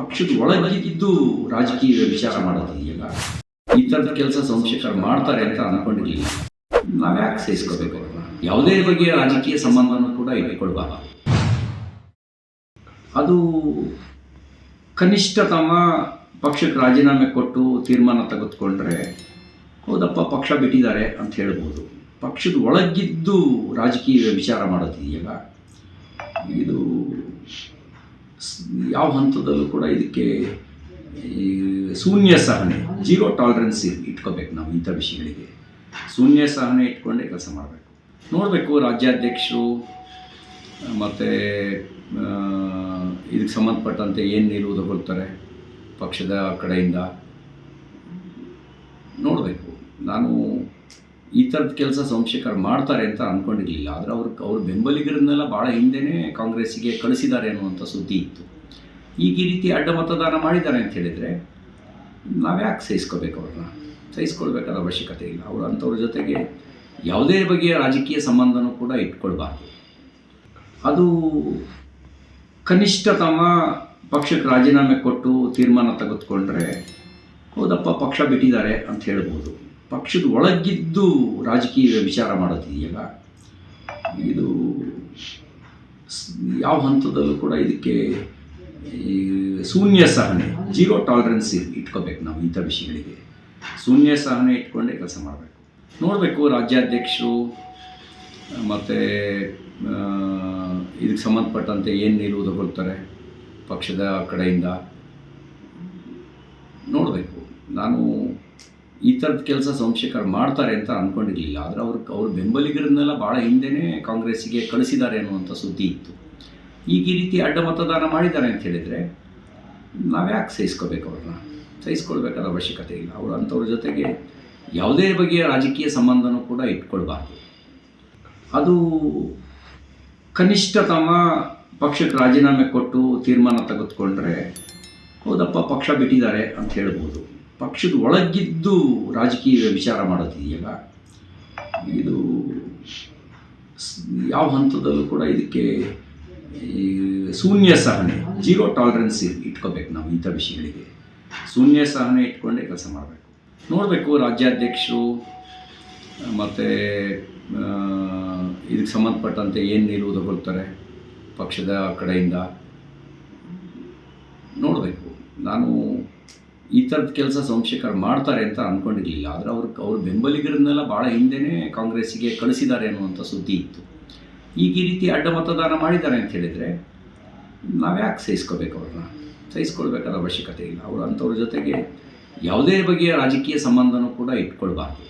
ಪಕ್ಷದ ಒಳಗಿದ್ದು ರಾಜಕೀಯ ವಿಚಾರ ಮಾಡೋದಿದೆಯಲ್ಲ, ಈ ಥರದ ಕೆಲಸ ಸಂಶಯಕರು ಮಾಡ್ತಾರೆ ಅಂತ ಅಂದ್ಕೊಂಡಿರಲಿಲ್ಲ. ನಾವ್ಯಾಕೆ ಸಹಿಸ್ಕೋಬೇಕು ಅವ್ರನ್ನ? ಯಾವುದೇ ಬಗೆಯ ರಾಜಕೀಯ ಸಂಬಂಧನೂ ಕೂಡ ಇಟ್ಕೊಳ್ಬಾರ್ದು. ಅದು ಕನಿಷ್ಠತಮ ಪಕ್ಷಕ್ಕೆ ರಾಜೀನಾಮೆ ಕೊಟ್ಟು ತೀರ್ಮಾನ ತೆಗೆದುಕೊಂಡ್ರೆ ಹೌದಪ್ಪ ಪಕ್ಷ ಬಿಟ್ಟಿದ್ದಾರೆ ಅಂತ ಹೇಳ್ಬೋದು. ಪಕ್ಷದ ಒಳಗಿದ್ದು ರಾಜಕೀಯ ವಿಚಾರ ಮಾಡೋದಿದೆಯಲ್ಲ, ಇದು ಯಾವ ಹಂತದಲ್ಲೂ ಕೂಡ ಇದಕ್ಕೆ ಶೂನ್ಯ ಸಹನೆ, ಜೀರೋ ಟಾಲರೆನ್ಸ್ ಇಟ್ಕೋಬೇಕು. ನಾವು ಇಂಥ ವಿಷಯಗಳಿಗೆ ಶೂನ್ಯ ಸಹನೆ ಇಟ್ಕೊಂಡೇ ಕೆಲಸ ಮಾಡಬೇಕು. ನೋಡಬೇಕು ರಾಜ್ಯಾಧ್ಯಕ್ಷರು ಮತ್ತು ಇದಕ್ಕೆ ಸಂಬಂಧಪಟ್ಟಂತೆ ಏನು ನಿಲುವು ತಗೊಳ್ತಾರೆ ಪಕ್ಷದ ಕಡೆಯಿಂದ ನೋಡಬೇಕು. ನಾನು ಈ ಥರದ ಕೆಲಸ ಸಂಶಯಕರು ಮಾಡ್ತಾರೆ ಅಂತ ಅಂದ್ಕೊಂಡಿರಲಿಲ್ಲ. ಆದರೆ ಅವ್ರ ಬೆಂಬಲಿಗರನ್ನೆಲ್ಲ ಭಾಳ ಹಿಂದೆಯೇ ಕಾಂಗ್ರೆಸ್ಸಿಗೆ ಕಳಿಸಿದ್ದಾರೆ ಅನ್ನುವಂಥ ಸುದ್ದಿ ಇತ್ತು. ಈಗ ಈ ರೀತಿ ಅಡ್ಡ ಮತದಾನ ಮಾಡಿದ್ದಾರೆ ಅಂತ ಹೇಳಿದರೆ ನಾವ್ಯಾಕೆ ಸಹಿಸ್ಕೋಬೇಕು ಅವ್ರನ್ನ? ಸಹಿಸ್ಕೊಳ್ಬೇಕಾದ ಅವಶ್ಯಕತೆ ಇಲ್ಲ. ಅವರು ಅಂಥವ್ರ ಜೊತೆಗೆ ಯಾವುದೇ ಬಗೆಯ ರಾಜಕೀಯ ಸಂಬಂಧನೂ ಕೂಡ ಇಟ್ಕೊಳ್ಬಾರ್ದು. ಅದು ಕನಿಷ್ಠತಮ ಪಕ್ಷಕ್ಕೆ ರಾಜೀನಾಮೆ ಕೊಟ್ಟು ತೀರ್ಮಾನ ತೆಗೆದುಕೊಂಡ್ರೆ ಹೌದಪ್ಪ ಪಕ್ಷ ಬಿಟ್ಟಿದ್ದಾರೆ ಅಂತ ಹೇಳ್ಬೋದು. ಪಕ್ಷದ ಒಳಗಿದ್ದು ರಾಜಕೀಯ ವಿಚಾರ ಮಾಡೋದಿದೆಯಲ್ಲ, ಇದು ಯಾವ ಹಂತದಲ್ಲೂ ಕೂಡ ಇದಕ್ಕೆ ಶೂನ್ಯ ಸಹನೆ, ಜೀರೋ ಟಾಲರೆನ್ಸ್ ಇಟ್ಕೋಬೇಕು. ನಾವು ಇಂಥ ವಿಷಯಗಳಿಗೆ ಶೂನ್ಯ ಸಹನೆ ಇಟ್ಕೊಂಡೇ ಕೆಲಸ ಮಾಡಬೇಕು. ನೋಡಬೇಕು ರಾಜ್ಯಾಧ್ಯಕ್ಷರು ಮತ್ತು ಇದಕ್ಕೆ ಸಂಬಂಧಪಟ್ಟಂತೆ ಏನು ನಿಲುವು ತಗೊಳ್ತಾರೆ ಪಕ್ಷದ ಕಡೆಯಿಂದ ನೋಡಬೇಕು. ನಾನು ಈ ಥರದ ಕೆಲಸ ಸಂಶಯಕರು ಮಾಡ್ತಾರೆ ಅಂತ ಅಂದ್ಕೊಂಡಿರಲಿಲ್ಲ. ಆದರೆ ಅವ್ರ ಬೆಂಬಲಿಗರನ್ನೆಲ್ಲ ಭಾಳ ಹಿಂದೆಯೇ ಕಾಂಗ್ರೆಸ್ಸಿಗೆ ಕಳಿಸಿದ್ದಾರೆ ಅನ್ನುವಂಥ ಸುದ್ದಿ ಇತ್ತು. ಈಗ ಈ ರೀತಿ ಅಡ್ಡ ಮತದಾನ ಮಾಡಿದ್ದಾರೆ ಅಂತ ಹೇಳಿದರೆ ನಾವ್ಯಾಕೆ ಸಹಿಸ್ಕೋಬೇಕು ಅವ್ರನ್ನ? ಸಹಿಸ್ಕೊಳ್ಬೇಕಾದ ಅವಶ್ಯಕತೆ ಇಲ್ಲ. ಅವರು ಅಂಥವ್ರ ಜೊತೆಗೆ ಯಾವುದೇ ಬಗೆಯ ರಾಜಕೀಯ ಸಂಬಂಧನೂ ಕೂಡ ಇಟ್ಕೊಳ್ಬಾರ್ದು. ಅದು ಕನಿಷ್ಠತಮ ಪಕ್ಷಕ್ಕೆ ರಾಜೀನಾಮೆ ಕೊಟ್ಟು ತೀರ್ಮಾನ ತೆಗೆದುಕೊಂಡ್ರೆ ಹೌದಪ್ಪ ಪಕ್ಷ ಬಿಟ್ಟಿದ್ದಾರೆ ಅಂತ ಹೇಳ್ಬೋದು. ಪಕ್ಷದ ಒಳಗಿದ್ದು ರಾಜಕೀಯ ವಿಚಾರ ಮಾಡೋದಿದೆಯಲ್ಲ, ಇದು ಯಾವ ಹಂತದಲ್ಲೂ ಕೂಡ ಇದಕ್ಕೆ ಶೂನ್ಯ ಸಹನೆ, ಜೀರೋ ಟಾಲರೆನ್ಸ್ ಇಟ್ಕೋಬೇಕು. ನಾವು ಇಂಥ ವಿಷಯಗಳಿಗೆ ಶೂನ್ಯ ಸಹನೆ ಇಟ್ಕೊಂಡೇ ಕೆಲಸ ಮಾಡಬೇಕು. ನೋಡಬೇಕು ರಾಜ್ಯಾಧ್ಯಕ್ಷರು ಮತ್ತು ಇದಕ್ಕೆ ಸಂಬಂಧಪಟ್ಟಂತೆ ಏನು ನಿಲುವು ತಗೊಳ್ತಾರೆ ಪಕ್ಷದ ಕಡೆಯಿಂದ ನೋಡಬೇಕು. ನಾನು ಈ ಥರದ ಕೆಲಸ ಸಂಶಯಕರು ಮಾಡ್ತಾರೆ ಅಂತ ಅಂದ್ಕೊಂಡಿರಲಿಲ್ಲ. ಆದರೆ ಅವ್ರ ಬೆಂಬಲಿಗರನ್ನೆಲ್ಲ ಭಾಳ ಹಿಂದೆಯೇ ಕಾಂಗ್ರೆಸ್ಸಿಗೆ ಕಳಿಸಿದ್ದಾರೆ ಅನ್ನುವಂಥ ಸುದ್ದಿ ಇತ್ತು. ಈಗ ಈ ರೀತಿ ಅಡ್ಡ ಮತದಾನ ಮಾಡಿದ್ದಾರೆ ಅಂತ ಹೇಳಿದರೆ ನಾವ್ಯಾಕೆ ಸಹಿಸ್ಕೋಬೇಕು ಅವ್ರನ್ನ? ಸಹಿಸ್ಕೊಳ್ಬೇಕಾದ ಅವಶ್ಯಕತೆ ಇಲ್ಲ. ಅವರು ಅಂಥವ್ರ ಜೊತೆಗೆ ಯಾವುದೇ ಬಗೆಯ ರಾಜಕೀಯ ಸಂಬಂಧನೂ ಕೂಡ ಇಟ್ಕೊಳ್ಬಾರ್ದು.